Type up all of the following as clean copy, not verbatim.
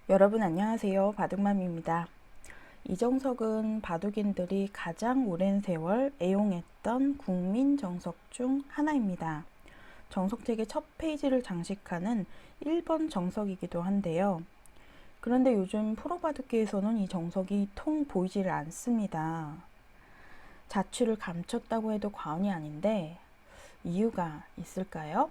여러분 안녕하세요. 바둑맘입니다. 이정석은 바둑인들이 가장 오랜 세월 애용했던 국민 정석 중 하나입니다. 정석책의 첫 페이지를 장식하는 1번 정석이기도 한데요. 그런데 요즘 프로바둑계에서는 이 정석이 통 보이지를 않습니다. 자취를 감췄다고 해도 과언이 아닌데 이유가 있을까요?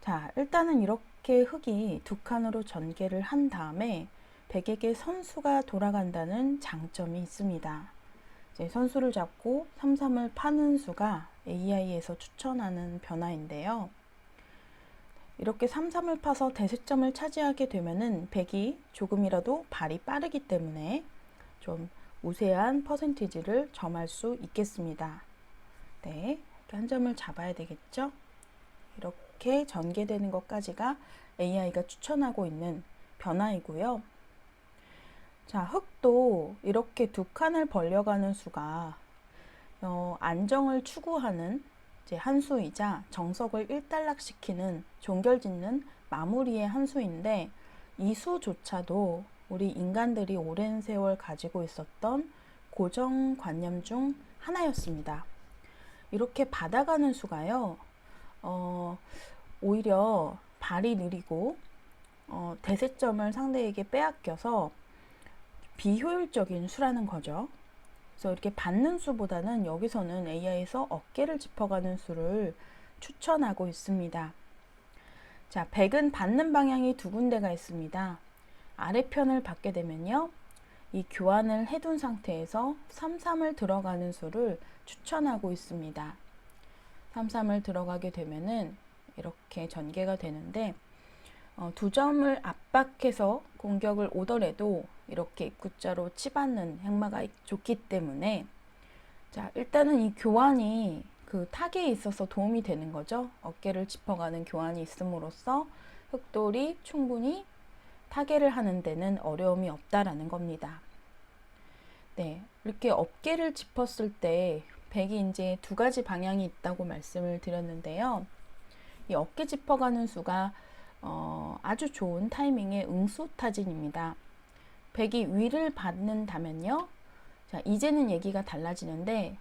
자, 일단은 이렇게 흙이 두 칸으로 전개를 한 다음에 백에게 선수가 돌아간다는 장점이 있습니다. 이제 선수를 잡고 3-3을 파는 수가 AI에서 추천하는 변화인데요. 이렇게 3-3을 파서 대세점을 차지하게 되면은 백이 조금이라도 발이 빠르기 때문에 좀 우세한 퍼센티지를 점할 수 있겠습니다. 네, 이렇게 한 점을 잡아야 되겠죠? 이렇게 전개되는 것까지가 AI가 추천하고 있는 변화이고요. 자, 흙도 이렇게 두 칸을 벌려가는 수가 안정을 추구하는 이제 한 수이자 정석을 일단락시키는 종결짓는 마무리의 한 수인데 이 수조차도 우리 인간들이 오랜 세월 가지고 있었던 고정관념 중 하나였습니다. 이렇게 받아가는 수가요. 오히려 발이 느리고 대세점을 상대에게 빼앗겨서 비효율적인 수라는 거죠. 그래서 이렇게 받는 수보다는 여기서는 AI에서 어깨를 짚어가는 수를 추천하고 있습니다. 자, 백은 받는 방향이 두 군데가 있습니다. 아래편을 받게 되면요. 이 교환을 해둔 상태에서 3-3을 들어가는 수를 추천하고 있습니다. 3-3을 들어가게 되면은 이렇게 전개가 되는데 두 점을 압박해서 공격을 오더라도 이렇게 입구자로 치받는 행마가 좋기 때문에 자, 일단은 이 교환이 그 타겟에 있어서 도움이 되는 거죠. 어깨를 짚어가는 교환이 있음으로써 흑돌이 충분히 타겟을 하는 데는 어려움이 없다라는 겁니다. 네, 이렇게 어깨를 짚었을 때 백이 이제 두 가지 방향이 있다고 말씀을 드렸는데요. 이 어깨 짚어가는 수가 아주 좋은 타이밍의 응수타진입니다. 백이 위를 받는다면요. 자, 이제는 얘기가 달라지는데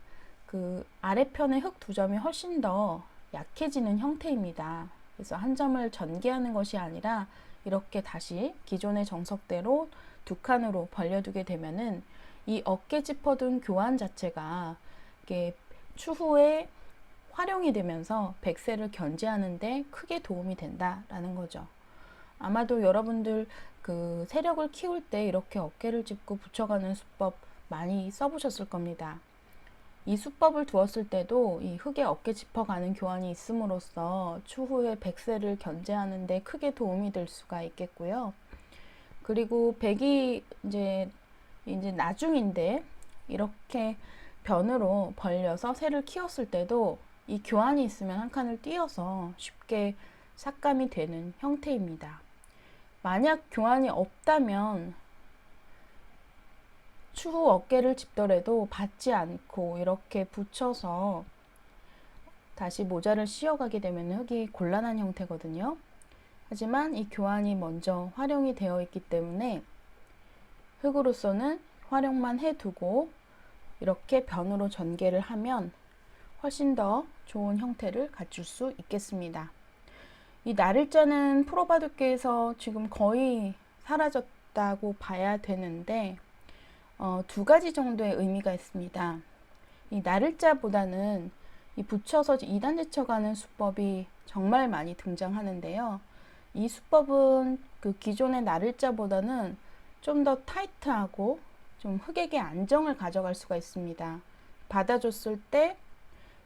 그 아래편의 흙 두 점이 훨씬 더 약해지는 형태입니다. 그래서 한 점을 전개하는 것이 아니라 이렇게 다시 기존의 정석대로 두 칸으로 벌려두게 되면은 이 어깨 짚어둔 교환 자체가 이게 추후에 활용이 되면서 백세를 견제하는 데 크게 도움이 된다라는 거죠. 아마도 여러분들 그 세력을 키울 때 이렇게 어깨를 짚고 붙여가는 수법 많이 써보셨을 겁니다. 이 수법을 두었을 때도 이 흙에 어깨 짚어가는 교환이 있음으로써 추후에 백세를 견제하는 데 크게 도움이 될 수가 있겠고요. 그리고 백이 이제 나중인데 이렇게 변으로 벌려서 새를 키웠을 때도 이 교환이 있으면 한 칸을 띄어서 쉽게 삭감이 되는 형태입니다. 만약 교환이 없다면 추후 어깨를 짚더라도 받지 않고 이렇게 붙여서 다시 모자를 씌워가게 되면 흙이 곤란한 형태거든요. 하지만 이 교환이 먼저 활용이 되어 있기 때문에 흙으로서는 활용만 해두고 이렇게 변으로 전개를 하면 훨씬 더 좋은 형태를 갖출 수 있겠습니다. 이 나를자는 프로바둑계에서 지금 거의 사라졌다고 봐야 되는데 두 가지 정도의 의미가 있습니다. 이 나를자보다는 이 붙여서 2단 제쳐가는 수법이 정말 많이 등장하는데요. 이 수법은 그 기존의 나를자보다는 좀 더 타이트하고 좀 흙에게 안정을 가져갈 수가 있습니다. 받아줬을 때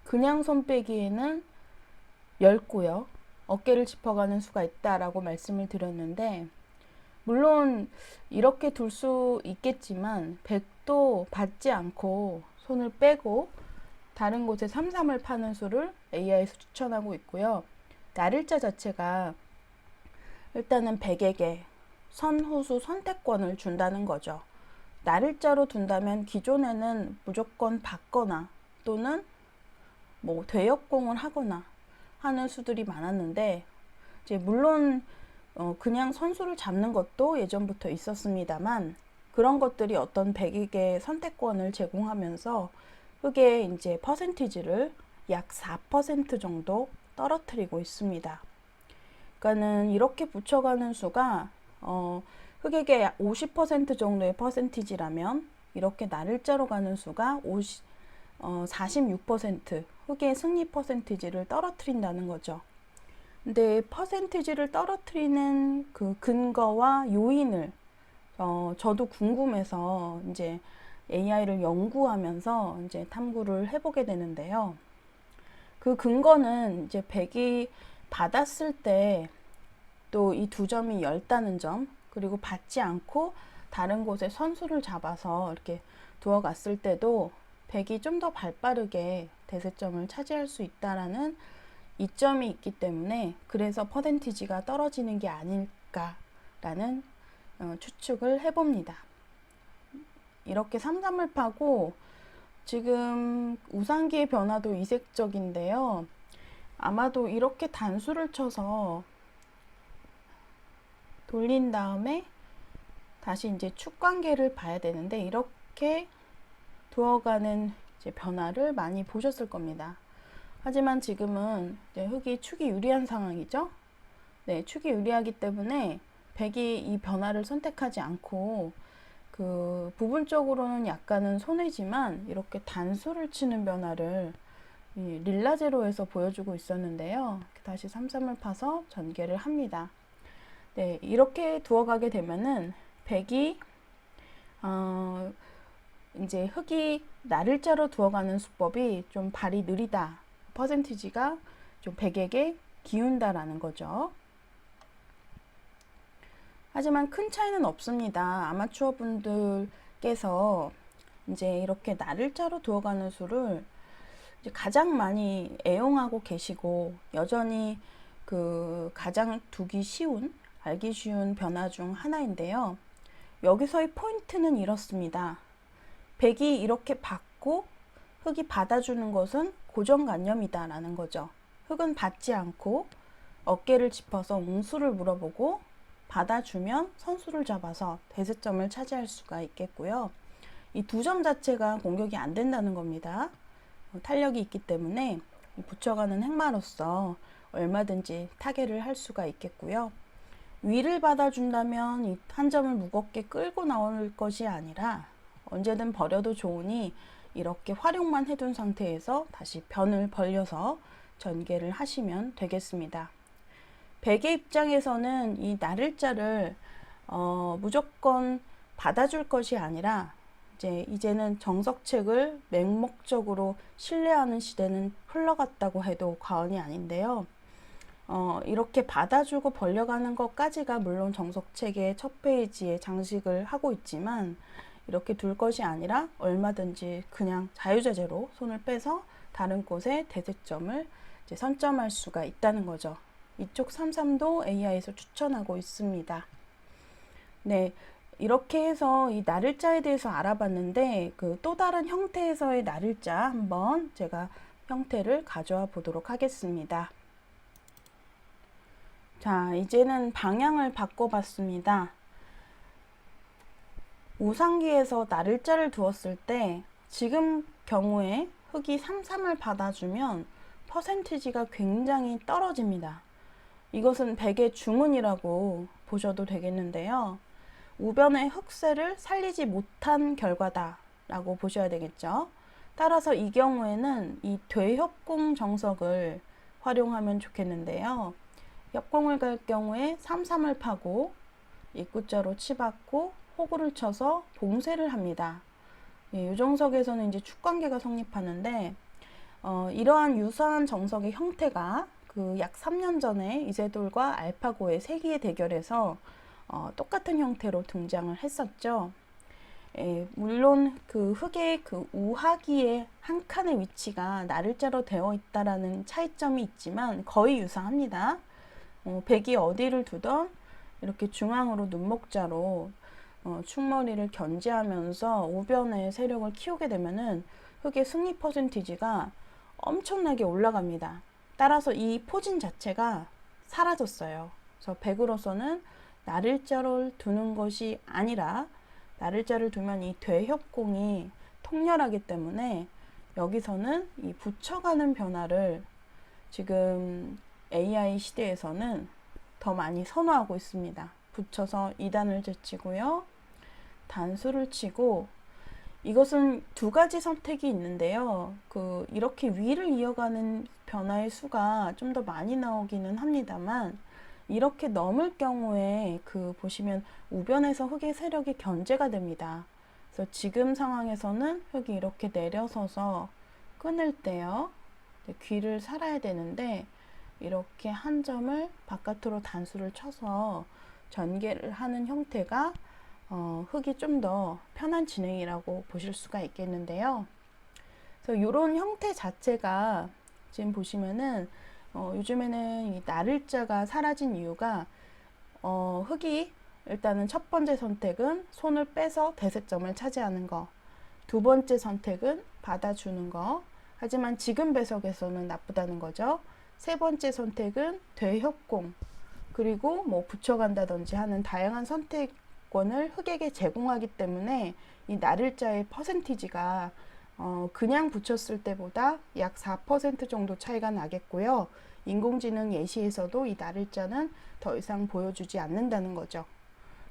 그냥 손 빼기에는 얇고요. 어깨를 짚어가는 수가 있다라고 말씀을 드렸는데 물론 이렇게 둘 수 있겠지만 백도 받지 않고 손을 빼고 다른 곳에 3-3을 파는 수를 AI에서 추천하고 있고요. 나를자 자체가 일단은 백에게 선후수 선택권을 준다는 거죠. 나를자로 둔다면 기존에는 무조건 받거나 또는 뭐 되역공을 하거나 하는 수들이 많았는데 이제 물론 그냥 선수를 잡는 것도 예전부터 있었습니다만 그런 것들이 어떤 백에게 선택권을 제공하면서 흑의 이제 퍼센티지를 약 4% 정도 떨어뜨리고 있습니다. 그러니까는 이렇게 붙여가는 수가 흑에게 약 50% 정도의 퍼센티지라면 이렇게 나를자로 가는 수가 46% 흑의 승리 퍼센티지를 떨어뜨린다는 거죠. 근데 퍼센티지를 떨어뜨리는 그 근거와 요인을 저도 궁금해서 이제 AI를 연구하면서 이제 탐구를 해보게 되는데요. 그 근거는 이제 백이 받았을 때 또 이 두 점이 엷다는 점, 그리고 받지 않고 다른 곳에 선수를 잡아서 이렇게 두어갔을 때도 백이 좀 더 발빠르게 대세점을 차지할 수 있다라는 이점이 있기 때문에 그래서 퍼센티지가 떨어지는 게 아닐까라는 추측을 해봅니다. 이렇게 삼삼을 파고 지금 우상기의 변화도 이색적인데요. 아마도 이렇게 단수를 쳐서 돌린 다음에 다시 이제 축관계를 봐야 되는데 이렇게 두어가는 이제 변화를 많이 보셨을 겁니다. 하지만 지금은 이제 흑이 축이 유리한 상황이죠. 네, 축이 유리하기 때문에 백이 이 변화를 선택하지 않고 그 부분적으로는 약간은 손해지만 이렇게 단수를 치는 변화를 이 릴라제로에서 보여주고 있었는데요. 다시 삼삼을 파서 전개를 합니다. 네, 이렇게 두어가게 되면은 백이 이제 흑이 나를자로 두어가는 수법이 좀 발이 느리다, 퍼센티지가 좀 백에게 기운다라는 거죠. 하지만 큰 차이는 없습니다. 아마추어 분들께서 이제 이렇게 나를자로 두어가는 수를 이제 가장 많이 애용하고 계시고 여전히 그 가장 두기 쉬운, 알기 쉬운 변화 중 하나인데요. 여기서의 포인트는 이렇습니다. 백이 이렇게 받고 흑이 받아주는 것은 고정관념이다 라는 거죠. 흑은 받지 않고 어깨를 짚어서 웅수를 물어보고 받아주면 선수를 잡아서 대세점을 차지할 수가 있겠고요. 이 두 점 자체가 공격이 안 된다는 겁니다. 탄력이 있기 때문에 붙여가는 행마로서 얼마든지 타개를 할 수가 있겠고요. 위를 받아준다면 이 한 점을 무겁게 끌고 나올 것이 아니라 언제든 버려도 좋으니 이렇게 활용만 해둔 상태에서 다시 변을 벌려서 전개를 하시면 되겠습니다. 백의 입장에서는 이 나를자를 무조건 받아줄 것이 아니라 이제는 정석책을 맹목적으로 신뢰하는 시대는 흘러갔다고 해도 과언이 아닌데요. 이렇게 받아주고 벌려가는 것까지가 물론 정석책의 첫 페이지에 장식을 하고 있지만 이렇게 둘 것이 아니라 얼마든지 그냥 자유자재로 손을 빼서 다른 곳에 대세점을 이제 선점할 수가 있다는 거죠. 이쪽 삼삼도 AI에서 추천하고 있습니다. 네, 이렇게 해서 이 나를자에 대해서 알아봤는데 그 또 다른 형태에서의 나를자 한번 제가 형태를 가져와 보도록 하겠습니다. 자, 이제는 방향을 바꿔봤습니다. 우상기에서 나를자를 두었을 때 지금 경우에 흑이 3-3을 받아주면 퍼센티지가 굉장히 떨어집니다. 이것은 백의 주문이라고 보셔도 되겠는데요. 우변의 흑세를 살리지 못한 결과다 라고 보셔야 되겠죠. 따라서 이 경우에는 이 되협공 정석을 활용하면 좋겠는데요. 협공을 갈 경우에 3-3을 파고 입구자로 치받고 호구를 쳐서 봉쇄를 합니다. 이 정석에서는 이제 축관계가 성립하는데 이러한 유사한 정석의 형태가 그 약 3년 전에 이세돌과 알파고의 세기의 대결에서 똑같은 형태로 등장을 했었죠. 물론 그 흑의 그 우하기의 한 칸의 위치가 나를자로 되어 있다라는 차이점이 있지만 거의 유사합니다. 백이 어디를 두던 이렇게 중앙으로 눈목자로 축머리를 견제하면서 우변의 세력을 키우게 되면은 흑의 승리 퍼센티지가 엄청나게 올라갑니다. 따라서 이 포진 자체가 사라졌어요. 그래서 100으로서는 나를자를 두는 것이 아니라 나를자를 두면 이 되협공이 통렬하기 때문에 여기서는 이 붙여가는 변화를 지금 AI 시대에서는 더 많이 선호하고 있습니다. 붙여서 2단을 제치고요. 단수를 치고 이것은 두 가지 선택이 있는데요. 이렇게 위를 이어가는 변화의 수가 좀 더 많이 나오기는 합니다만 이렇게 넘을 경우에 보시면 우변에서 흙의 세력이 견제가 됩니다. 그래서 지금 상황에서는 흙이 이렇게 내려서서 끊을 때요. 귀를 살아야 되는데 이렇게 한 점을 바깥으로 단수를 쳐서 전개를 하는 형태가 흙이 좀 더 편한 진행이라고 보실 수가 있겠는데요. 그래서 이런 형태 자체가 지금 보시면은 요즘에는 이 나를자가 사라진 이유가 흙이 일단은 첫 번째 선택은 손을 빼서 대세점을 차지하는 거, 두 번째 선택은 받아주는 거, 하지만 지금 배석에서는 나쁘다는 거죠. 세 번째 선택은 되협공, 그리고 뭐 붙여간다든지 하는 다양한 선택권을 흙에게 제공하기 때문에 이 나를자의 퍼센티지가 그냥 붙였을 때보다 약 4% 정도 차이가 나겠고요. 인공지능 예시에서도 이 나를자는 더 이상 보여주지 않는다는 거죠.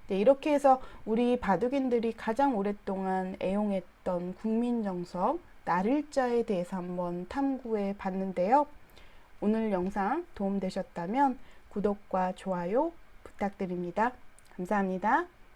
네, 이렇게 해서 우리 바둑인들이 가장 오랫동안 애용했던 국민정석 나를자에 대해서 한번 탐구해 봤는데요. 오늘 영상 도움되셨다면 구독과 좋아요 부탁드립니다. 감사합니다.